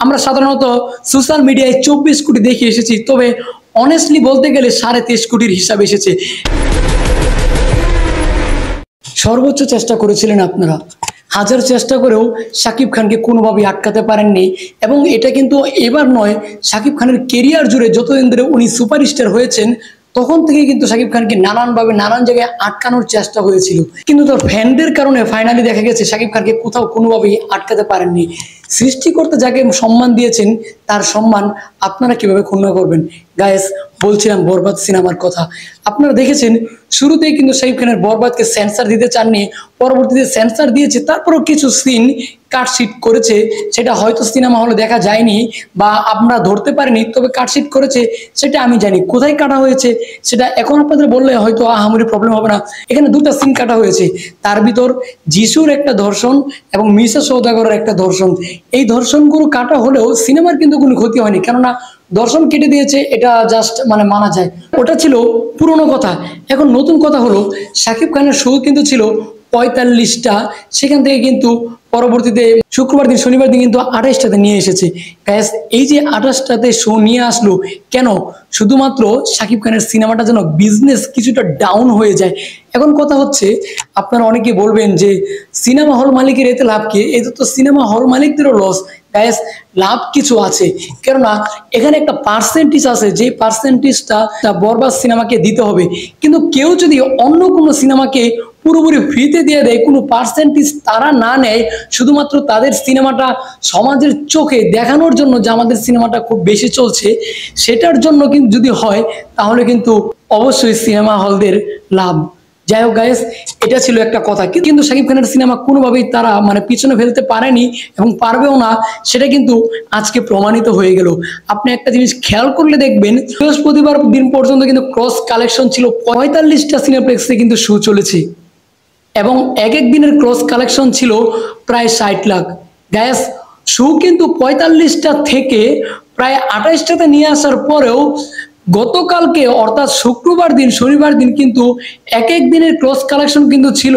আমরা সাধারণত সোশ্যাল মিডিয়ায় 24 কোটি দেখে এসেছি, তবে অনেস্টলি বলতে গেলে 23.5 কোটির হিসাব এসেছে। সর্বোচ্চ চেষ্টা করেছিলেন আপনারা, হাজার চেষ্টা করেও শাকিব খানকে কোনোভাবেই আটকাতে পারেননি। এবং এটা কিন্তু এবার নয়, শাকিব খানের কেরিয়ার জুড়ে যতদিন ধরে উনি সুপারস্টার হয়েছেন তখন থেকে কিন্তু শাকিব খানকে নানানভাবে নানান জায়গায় আটকানোর চেষ্টা হয়েছিল, কিন্তু তার ফ্যানদের কারণে ফাইনালি দেখা গেছে শাকিব খানকে কোথাও কোনোভাবেই আটকাতে পারেননি। সৃষ্টিকর্তা যাকে সম্মান দিয়েছেন তার সম্মান আপনারা কিভাবে ক্ষুণ্ণ করবেন? গায়েস, বলছিলাম বরবাদ সিনেমার কথা। আপনারা দেখেছেন শুরুতেই কিন্তু শাকিব খানের বরবাদকে সেন্সর দিতে চাননি, পরবর্তীতে সেন্সর দিয়েছে, তারপরও কিছু সিন কাটশিট করেছে, সেটা হয়তো সিনেমা হলে দেখা যায়নি বা আমরা ধরতে পারিনি, তবে কাটশিট করেছে সেটা আমি জানি। কোথায় কাটা হয়েছে সেটা এখন আপনাদের বললে হয়তো আহামরি প্রবলেম হবে না। এখানে দুটো সিন কাটা হয়েছে, তার ভিতর যিশুর একটা ধর্ষণ এবং মিশা সওদাগরের একটা ধর্ষণ। এই ধর্ষণগুলো কাটা হলেও সিনেমার কিন্তু কোনো ক্ষতি হয়নি, কেননা দর্শন কেটে দিয়েছে, এটা জাস্ট মানা যায়। ওটা ছিল পুরনো কথা। এখন নতুন কথা হলো, শাকিব খানের শো কিন্তু ছিল 45টা, সেখান থেকে কিন্তু পরবর্তীতে শুক্রবার দিন শনিবার দিন কিন্তু 28টাতে নিয়ে এসেছে। গ্যাস, এই যে 28টাতে শো নিয়ে আসলো কেন? শুধুমাত্র শাকিব খানের সিনেমাটা যেন বিজনেস কিছুটা ডাউন হয়ে যায়। এখন কথা হচ্ছে, আপনারা অনেকে বলবেন যে সিনেমা হল মালিকের এতে লাভ কি? এতে তো সিনেমা হল মালিকদেরও লস। গ্যাস, লাভ কিছু আছে, কেননা এখানে একটা পার্সেন্টেজ আছে, যে পার্সেন্টেজটা বরবাদ সিনেমাকে দিতে হবে। কিন্তু কেউ যদি অন্য কোনো সিনেমাকে পুরোপুরি ফ্রিতে দিয়ে দেয়, কোনো পার্সেন্টেজ তারা না নেয়, শুধুমাত্র তাদের সিনেমাটা সমাজের চোখে দেখানোর জন্য যে আমাদের সিনেমাটা খুব বেশি চলছে, সেটার জন্য কিন্তু যদি হয় তাহলে কিন্তু অবশ্যই সিনেমা হলদের লাভ। যাই হোক গাইস, এটা ছিল একটা কথা। কিন্তু শাকিব খানের সিনেমা কোনোভাবেই তারা পিছনে ফেলতে পারেনি এবং পারবেও না, সেটা কিন্তু আজকে প্রমাণিত হয়ে গেল। আপনি একটা জিনিস খেয়াল করলে দেখবেন, বৃহস্পতিবার দিন পর্যন্ত কিন্তু ক্রস কালেকশন ছিল 45টা সিনেপ্লেক্সে কিন্তু শো চলেছে এবং এক এক দিনের ক্রস কালেকশন ছিল প্রায় 60 লাখ। গ্যাস, শো কিন্তু 45টা থেকে প্রায় 28টাতে নিয়ে আসার পরেও গতকালকে অর্থাৎ শুক্রবার দিন শনিবার দিন কিন্তু এক এক দিনের ক্রস কালেকশন কিন্তু ছিল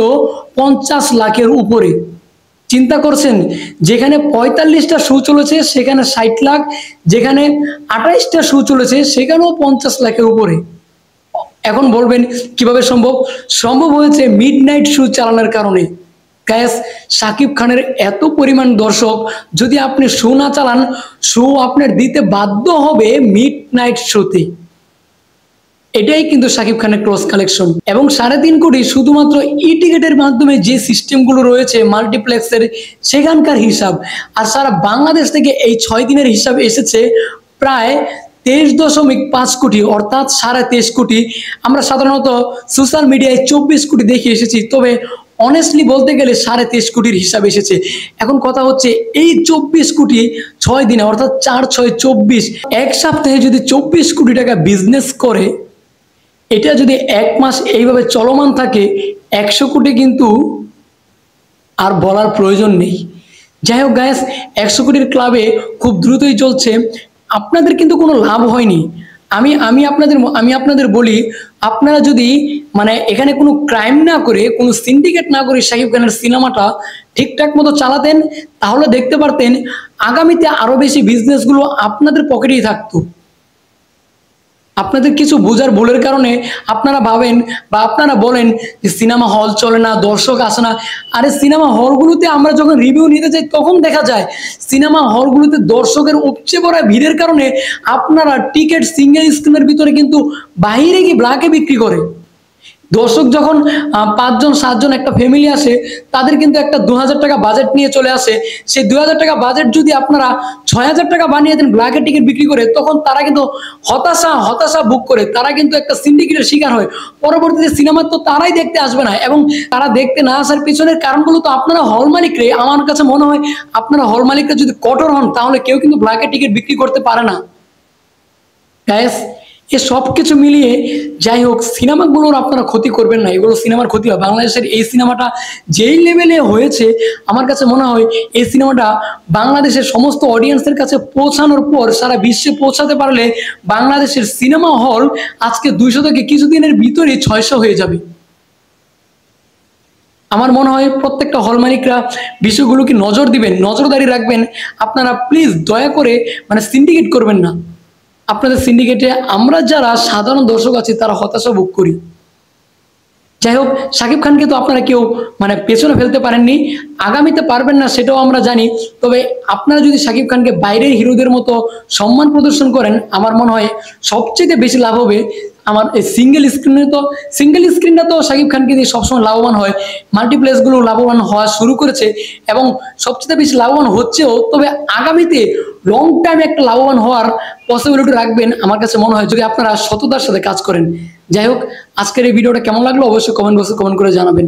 50 লাখের উপরে। চিন্তা করছেন, যেখানে 45টা শো চলেছে সেখানে 60 লাখ, যেখানে 28টা শো চলেছে সেখানেও 50 লাখের উপরে। এখন বলবেন কিভাবে সম্ভব? সম্ভব হয়েছে মিডনাইট শো চালানোর কারণে। গ্যাস, শাকিব খানের এত পরিমাণ দর্শক, যদি আপনি শো না চালান, শো আপনার দিতে বাধ্য হবে মিডনাইট শোতে। এটাই কিন্তু শাকিব খানের ক্রস কালেকশন। এবং 3.5 কোটি শুধুমাত্র ই টিকেটের মাধ্যমে যে সিস্টেমগুলো রয়েছে মাল্টিপ্লেক্সের, সেখানকার হিসাব। আর সারা বাংলাদেশ থেকে এই 6 দিনের হিসাব এসেছে প্রায় 23.5 কোটি, অর্থাৎ 23.5 কোটি। আমরা সাধারণত সোশ্যাল মিডিয়ায় 24 কোটি দেখে এসেছি, তবে অনেস্টলি বলতে গেলে 23.5 কোটির হিসাব এসেছে। এখন কথা হচ্ছে, এই 24 কোটি 6 দিনে অর্থাৎ 4 6 24, এক সপ্তাহে যদি 24 কোটি টাকা বিজনেস করে, এটা যদি এক মাস এইভাবে চলমান থাকে, 100 কোটি কিন্তু আর বলার প্রয়োজন নেই। যাই হোক গাইস, 100 কোটির ক্লাবে খুব দ্রুতই চলছে। আপনাদের কিন্তু কোনো লাভ হয়নি। আমি আপনাদের বলি, আপনারা যদি এখানে কোনো ক্রাইম না করে, কোনো সিন্ডিকেট না করে শাকিব খানের সিনেমাটা ঠিকঠাক মতো চালাতেন, তাহলে দেখতে পারতেন আগামীতে আরো বেশি বিজনেসগুলো আপনাদের পকেটেই থাকতো। আপনাদের কিছু বোঝার ভুলের কারণে আপনারা ভাবেন বা আপনারা বলেন যে সিনেমা হল চলে না, দর্শক আসে না। আরে সিনেমা হলগুলোতে আমরা যখন রিভিউ নিতে যাই তখন দেখা যায় সিনেমা হলগুলোতে দর্শকের উপচে পড়া ভিড়ের কারণে আপনারা টিকিট সিঙ্গেল স্ক্রিনের ভিতরে কিন্তু বাইরে গিয়ে ব্ল্যাকে বিক্রি করে। দর্শক যখন 5 জন 7 জন একটা ফ্যামিলি আসে, তাদের কিন্তু একটা 2000 টাকা বাজেট নিয়ে চলে আসে। সেই 2000 টাকা বাজেট যদি আপনারা 6000 টাকা বানিয়ে দেন ব্ল্যাকের টিকিট বিক্রি করে, তখন তারা কিন্তু হতাশা বুক করে, তারা কিন্তু একটা সিন্ডিকেটের শিকার হয়। পরবর্তীতে সিনেমা তো তারাই দেখতে আসবে না, এবং তারা দেখতে না আসার পিছনের কারণগুলো তো আপনারা হল মালিকরে, আমার কাছে মনে হয় আপনারা হল মালিকরা যদি কঠোর হন, তাহলে কেউ কিন্তু ব্ল্যাকের টিকিট বিক্রি করতে পারে না। গাইস, এ সব কিছু মিলিয়ে যাই হোক, সিনেমাগুলোর আপনারা ক্ষতি করবেন না, এগুলো সিনেমার ক্ষতি হয়। বাংলাদেশের এই সিনেমাটা যেই লেভেলে হয়েছে, আমার কাছে মনে হয় এই সিনেমাটা বাংলাদেশের সমস্ত অডিয়েন্সের কাছে পৌঁছানোর পর সারা বিশ্বে পৌঁছাতে পারলে বাংলাদেশের সিনেমা হল আজকে 200 থেকে কিছুদিনের ভিতরেই 600 হয়ে যাবে। আমার মনে হয় প্রত্যেকটা হল মালিকরা বিষয়গুলোকে নজর দিবেন, নজরদারি রাখবেন। আপনারা প্লিজ দয়া করে মানে সিন্ডিকেট করবেন না। আপনাদের সিন্ডিকেটে আমরা যারা সাধারণ দর্শক আছি তারা হতাশা ভোগ করি। যাই হোক, শাকিব খানকে তো আপনারা কেউ মানে পেছনে ফেলতে পারেননি, আগামীতে পারবেন না সেটাও আমরা জানি। তবে আপনারা যদি শাকিব খানকে বাইরের হিরোদের মতো সম্মান প্রদর্শন করেন, আমার মনে হয় সবচেয়ে বেশি লাভ হবে। আমার এই সিঙ্গেল স্ক্রিনটা তো শাকিব খানকে দিয়ে সবসময় লাভবান হয়, মাল্টিপ্লেক্সগুলো লাভবান হওয়া শুরু করেছে এবং সবচেয়ে বেশি লাভবান হচ্ছেও। তবে আগামীতে লং টাইম একটা লাভবান হওয়ার পসিবিলিটি রাখবেন আমার কাছে মনে হয়, যদি আপনারা সততার সাথে কাজ করেন। যাই হোক, আজকের এই ভিডিওটা কেমন লাগলো অবশ্যই কমেন্ট বক্সে কমেন্ট করে জানাবেন।